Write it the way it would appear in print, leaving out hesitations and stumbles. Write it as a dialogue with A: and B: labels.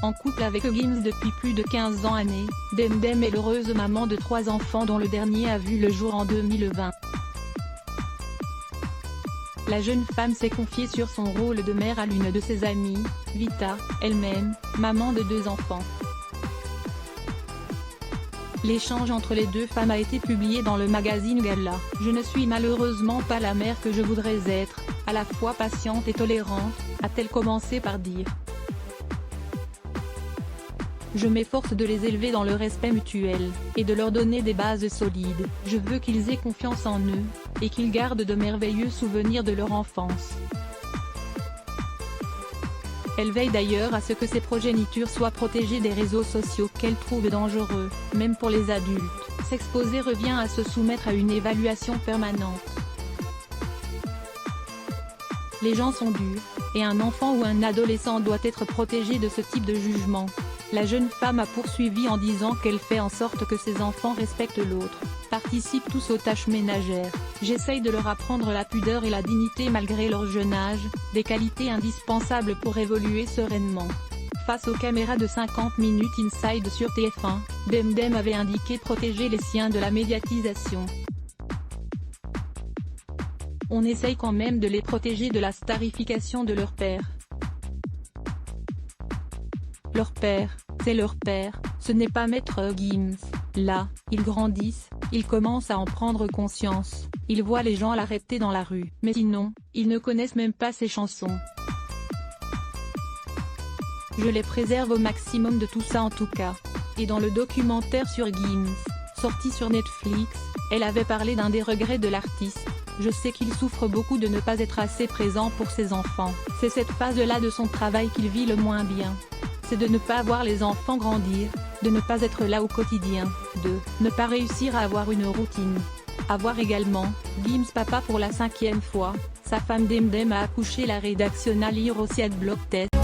A: En couple avec Gims depuis plus de 15 ans. Demdem est l'heureuse maman de 3 enfants dont le dernier a vu le jour en 2020. La jeune femme s'est confiée sur son rôle de mère à l'une de ses amies, Vita, elle-même, maman de 2 enfants. L'échange entre les deux femmes a été publié dans le magazine Gala. Je ne suis malheureusement pas la mère que je voudrais être, à la fois patiente et tolérante, a-t-elle commencé par dire. Je m'efforce de les élever dans le respect mutuel, et de leur donner des bases solides. Je veux qu'ils aient confiance en eux, et qu'ils gardent de merveilleux souvenirs de leur enfance. Elle veille d'ailleurs à ce que ses progénitures soient protégées des réseaux sociaux qu'elle trouve dangereux, même pour les adultes. S'exposer revient à se soumettre à une évaluation permanente. Les gens sont durs, et un enfant ou un adolescent doit être protégé de ce type de jugement. La jeune femme a poursuivi en disant qu'elle fait en sorte que ses enfants respectent l'autre, participent tous aux tâches ménagères. J'essaye de leur apprendre la pudeur et la dignité malgré leur jeune âge, des qualités indispensables pour évoluer sereinement. Face aux caméras de 50 minutes Inside sur TF1, Demdem avait indiqué protéger les siens de la médiatisation. On essaye quand même de les protéger de la starification de leur père. Leur père, c'est leur père, ce n'est pas Maître Gims. Là, ils grandissent, ils commencent à en prendre conscience, ils voient les gens l'arrêter dans la rue. Mais sinon, ils ne connaissent même pas ses chansons. Je les préserve au maximum de tout ça en tout cas. Et dans le documentaire sur Gims, sorti sur Netflix, elle avait parlé d'un des regrets de l'artiste. Je sais qu'il souffre beaucoup de ne pas être assez présent pour ses enfants. C'est cette phase-là de son travail qu'il vit le moins bien. C'est de ne pas voir les enfants grandir, de ne pas être là au quotidien, de ne pas réussir à avoir une routine. À voir également, Gims papa pour la 5e fois, sa femme Demdem a accouché. La rédaction à lire aussi à Block Test.